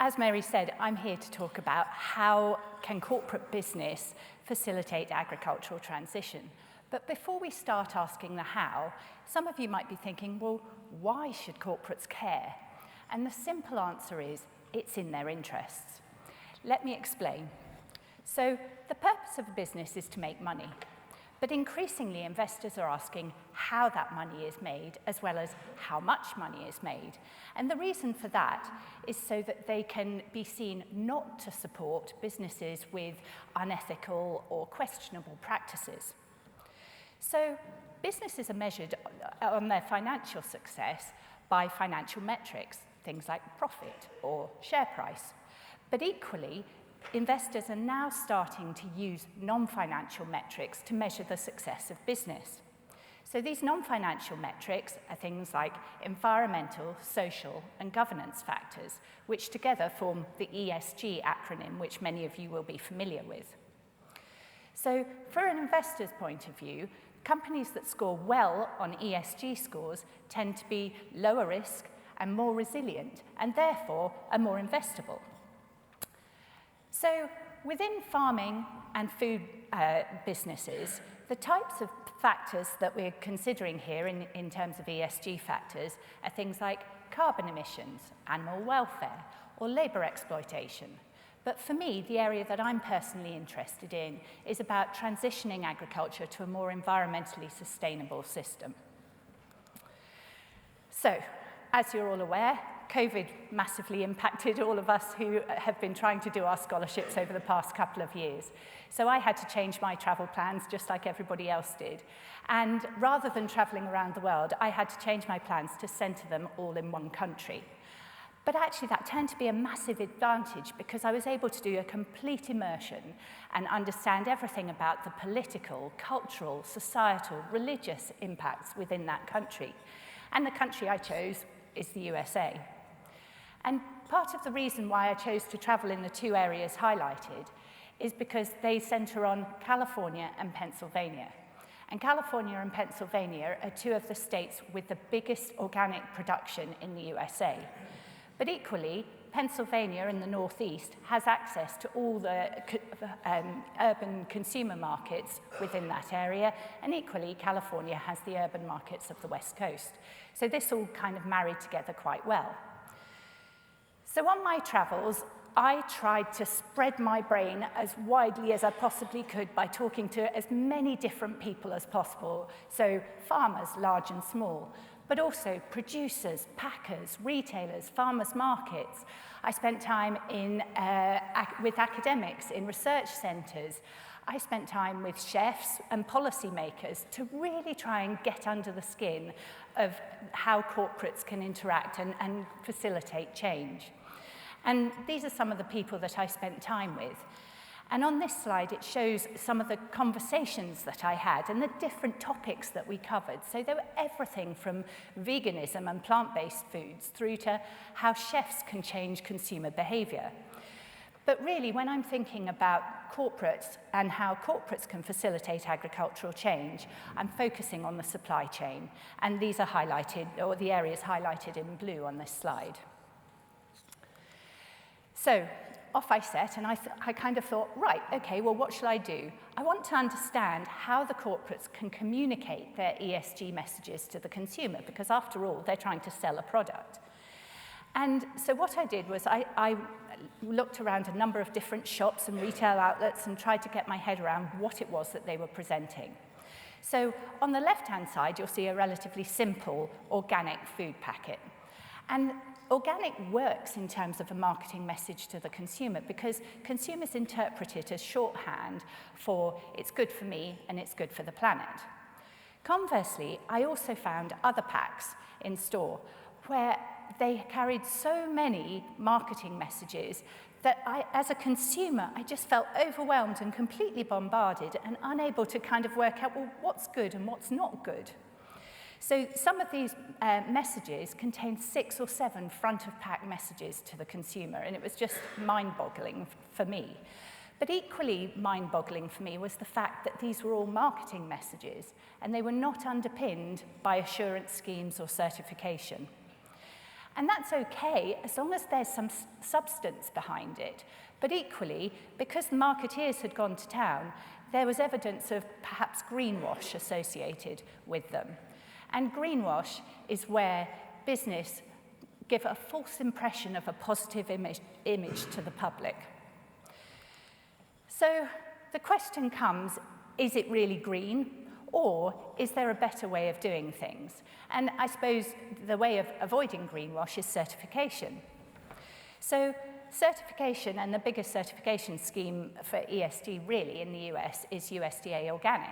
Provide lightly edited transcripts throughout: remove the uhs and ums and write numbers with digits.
as Mary said, I'm here to talk about how can corporate business facilitate agricultural transition. But before we start asking the how, some of you might be thinking, well, why should corporates care? And the simple answer is, it's in their interests. Let me explain. So the purpose of a business is to make money. But increasingly, investors are asking how that money is made, as well as how much money is made. And the reason for that is so that they can be seen not to support businesses with unethical or questionable practices. So businesses are measured on their financial success by financial metrics, things like profit or share price. But equally, investors are now starting to use non-financial metrics to measure the success of business. So these non-financial metrics are things like environmental, social, and governance factors, which together form the ESG acronym, which many of you will be familiar with. So for an investor's point of view, companies that score well on ESG scores tend to be lower risk and more resilient, and therefore are more investable. So within farming and food businesses, the types of factors that we're considering here in terms of ESG factors are things like carbon emissions, animal welfare, or labour exploitation. But for me, the area that I'm personally interested in is about transitioning agriculture to a more environmentally sustainable system. So, as you're all aware, COVID massively impacted all of us who have been trying to do our scholarships over the past couple of years. So I had to change my travel plans just like everybody else did. And rather than travelling around the world, I had to change my plans to centre them all in one country. But actually that turned to be a massive advantage because I was able to do a complete immersion and understand everything about the political, cultural, societal, religious impacts within that country. And the country I chose is the USA. And part of the reason why I chose to travel in the two areas highlighted is because they centre on California and Pennsylvania. And California and Pennsylvania are two of the states with the biggest organic production in the USA. But equally, Pennsylvania in the northeast has access to all the urban consumer markets within that area, and equally, California has the urban markets of the West Coast. So this all kind of married together quite well. So on my travels, I tried to spread my brain as widely as I possibly could by talking to as many different people as possible. So farmers, large and small, but also producers, packers, retailers, farmers markets. I spent time with academics in research centres. I spent time with chefs and policymakers to really try and get under the skin of how corporates can interact and facilitate change. And these are some of the people that I spent time with. And on this slide, it shows some of the conversations that I had and the different topics that we covered. So there were everything from veganism and plant-based foods through to how chefs can change consumer behaviour. But really, when I'm thinking about corporates and how corporates can facilitate agricultural change, I'm focusing on the supply chain. And these are highlighted, or the areas highlighted in blue on this slide. So off I set, and I kind of thought, right, okay, well, what shall I do? I want to understand how the corporates can communicate their ESG messages to the consumer, because after all, they're trying to sell a product. And so what I did was I looked around a number of different shops and retail outlets and tried to get my head around what it was that they were presenting. So on the left-hand side, you'll see a relatively simple organic food packet. And organic works in terms of a marketing message to the consumer because consumers interpret it as shorthand for it's good for me and it's good for the planet. Conversely, I also found other packs in store where they carried so many marketing messages that as a consumer, I just felt overwhelmed and completely bombarded and unable to kind of work out, well, what's good and what's not good. So some of these messages contained 6 or 7 front-of-pack messages to the consumer, and it was just mind-boggling for me. But equally mind-boggling for me was the fact that these were all marketing messages, and they were not underpinned by assurance schemes or certification. And that's okay as long as there's some substance behind it. But equally, because the marketeers had gone to town, there was evidence of perhaps greenwash associated with them. And greenwash is where business give a false impression of a positive image to the public. So the question comes, is it really green? Or is there a better way of doing things? And I suppose the way of avoiding greenwash is certification. So certification, and the biggest certification scheme for ESG really in the US is USDA Organic.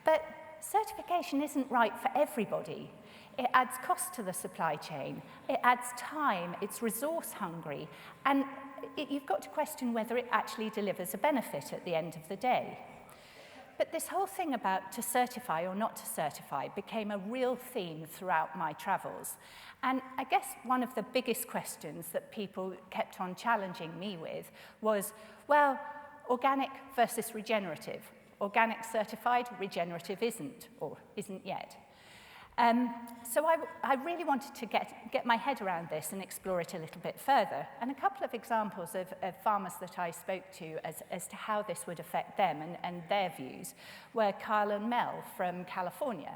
But certification isn't right for everybody. It adds cost to the supply chain, it adds time, it's resource hungry, and you've got to question whether it actually delivers a benefit at the end of the day. But this whole thing about to certify or not to certify became a real theme throughout my travels. And I guess one of the biggest questions that people kept on challenging me with was, well, organic versus regenerative. Organic certified, regenerative isn't, or isn't yet. So I really wanted to get my head around this and explore it a little bit further. And a couple of examples of farmers that I spoke to as to how this would affect them and their views were Kyle and Mel from California.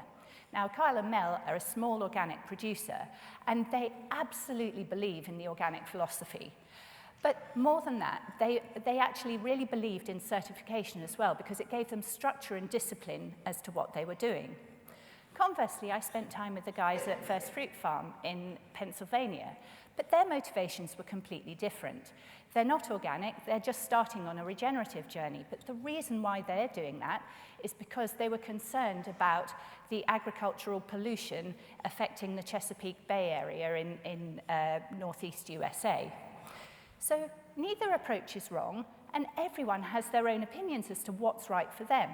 Now, Kyle and Mel are a small organic producer, and they absolutely believe in the organic philosophy. But more than that, they actually really believed in certification as well, because it gave them structure and discipline as to what they were doing. Conversely, I spent time with the guys at First Fruit Farm in Pennsylvania, but their motivations were completely different. They're not organic, they're just starting on a regenerative journey, but the reason why they're doing that is because they were concerned about the agricultural pollution affecting the Chesapeake Bay area in northeast USA. So neither approach is wrong, and everyone has their own opinions as to what's right for them.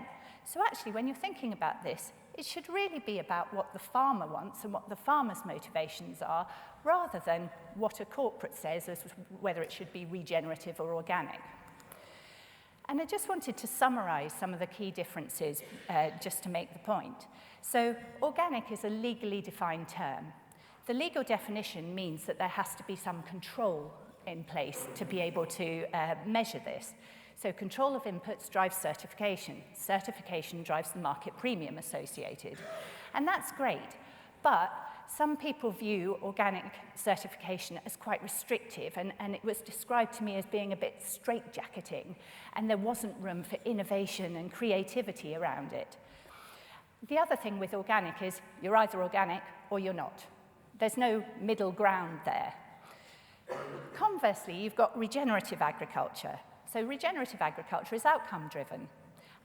So actually, when you're thinking about this, it should really be about what the farmer wants and what the farmer's motivations are, rather than what a corporate says as whether it should be regenerative or organic. And I just wanted to summarize some of the key differences just to make the point. So organic is a legally defined term. The legal definition means that there has to be some control in place to be able to measure this. So control of inputs drives certification. Certification drives the market premium associated. And that's great, but some people view organic certification as quite restrictive, and it was described to me as being a bit straitjacketing, and there wasn't room for innovation and creativity around it. The other thing with organic is you're either organic or you're not. There's no middle ground there. Conversely, you've got regenerative agriculture. So regenerative agriculture is outcome-driven.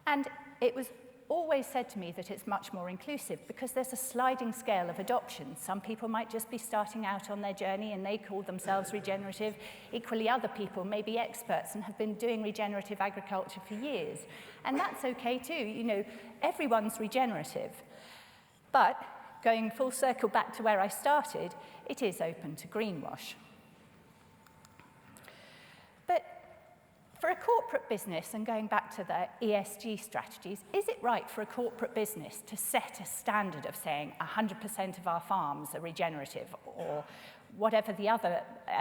And it was always said to me that it's much more inclusive because there's a sliding scale of adoption. Some people might just be starting out on their journey and they call themselves regenerative. Equally, other people may be experts and have been doing regenerative agriculture for years. And that's okay too. You know, everyone's regenerative. But going full circle back to where I started, it is open to greenwash. But for a corporate business, and going back to the ESG strategies, is it right for a corporate business to set a standard of saying 100% of our farms are regenerative, or whatever the other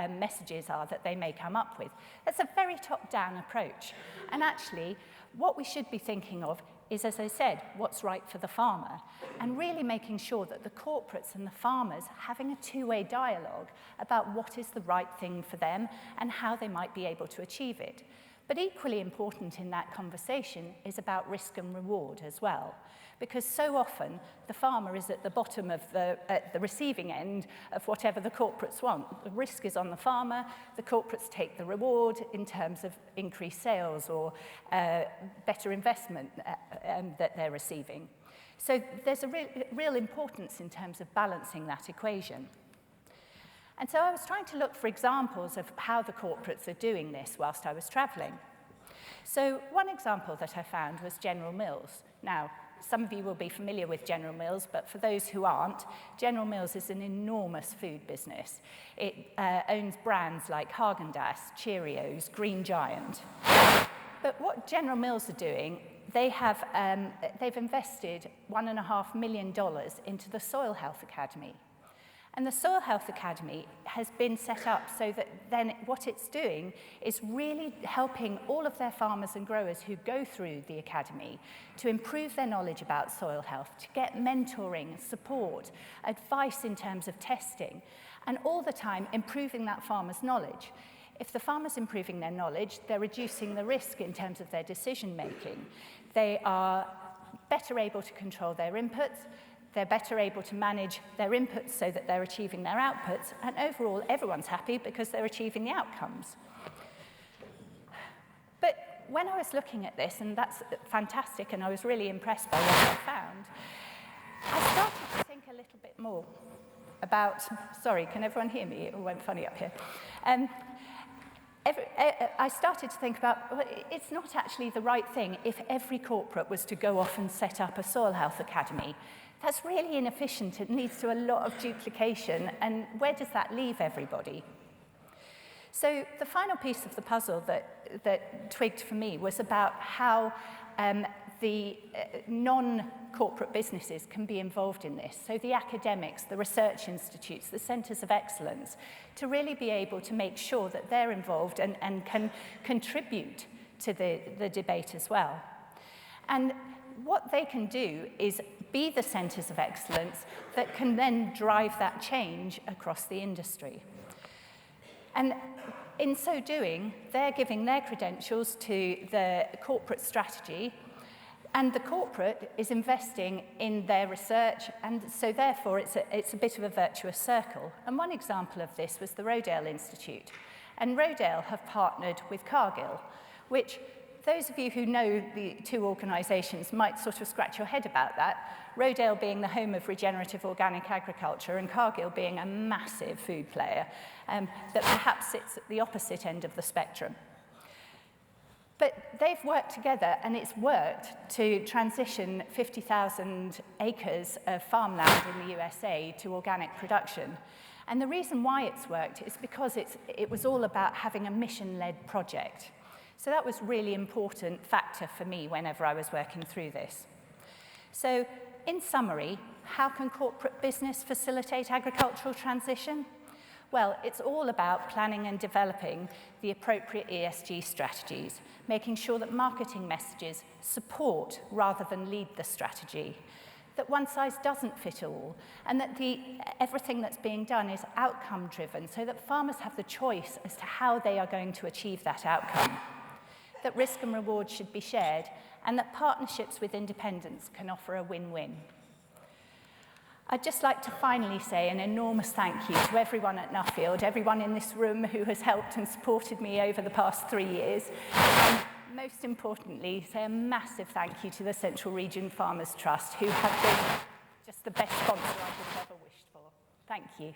messages are that they may come up with? That's a very top-down approach. And actually, what we should be thinking of is, as I said, what's right for the farmer, and really making sure that the corporates and the farmers having a two-way dialogue about what is the right thing for them and how they might be able to achieve it. But equally important in that conversation is about risk and reward as well, because so often the farmer is at the bottom of the receiving end of whatever the corporates want. The risk is on the farmer, the corporates take the reward in terms of increased sales or better investment that they're receiving. So there's a real importance in terms of balancing that equation. And so I was trying to look for examples of how the corporates are doing this whilst I was traveling. So one example that I found was General Mills. Now, some of you will be familiar with General Mills, but for those who aren't, General Mills is an enormous food business. It owns brands like Haagen-Dazs, Cheerios, Green Giant. But what General Mills are doing, they've invested $1.5 million into the Soil Health Academy. And the Soil Health Academy has been set up so that then what it's doing is really helping all of their farmers and growers who go through the academy to improve their knowledge about soil health, to get mentoring, support, advice in terms of testing, and all the time improving that farmer's knowledge. If the farmer's improving their knowledge, they're reducing the risk in terms of their decision making. They are better able to control their inputs, they're better able to manage their inputs so that they're achieving their outputs, and overall, everyone's happy because they're achieving the outcomes. But when I was looking at this, and that's fantastic, and I was really impressed by what I found, I started to think a little bit more about, sorry, can everyone hear me? It all went funny up here. I started to think about, well, it's not actually the right thing if every corporate was to go off and set up a soil health academy. That's really inefficient. It leads to a lot of duplication, and where does that leave everybody? So the final piece of the puzzle that twigged for me was about how the non-corporate businesses can be involved in this. So the academics, the research institutes, the centres of excellence, to really be able to make sure that they're involved and can contribute to the debate as well. And what they can do is be the centres of excellence that can then drive that change across the industry. And in so doing, they're giving their credentials to the corporate strategy, and the corporate is investing in their research, and so therefore it's a bit of a virtuous circle. And one example of this was the Rodale Institute. And Rodale have partnered with Cargill, which those of you who know the two organisations might sort of scratch your head about that. Rodale being the home of regenerative organic agriculture and Cargill being a massive food player that perhaps sits at the opposite end of the spectrum. But they've worked together, and it's worked to transition 50,000 acres of farmland in the USA to organic production. And the reason why it's worked is because it was all about having a mission-led project. So that was a really important factor for me whenever I was working through this. So in summary, how can corporate business facilitate agricultural transition? Well, it's all about planning and developing the appropriate ESG strategies, making sure that marketing messages support rather than lead the strategy, that one size doesn't fit all, and that everything that's being done is outcome-driven so that farmers have the choice as to how they are going to achieve that outcome, that risk and reward should be shared, and that partnerships with independents can offer a win-win. I'd just like to finally say an enormous thank you to everyone at Nuffield, everyone in this room who has helped and supported me over the past 3 years, and most importantly, say a massive thank you to the Central Region Farmers Trust, who have been just the best sponsor I could have ever wished for. Thank you.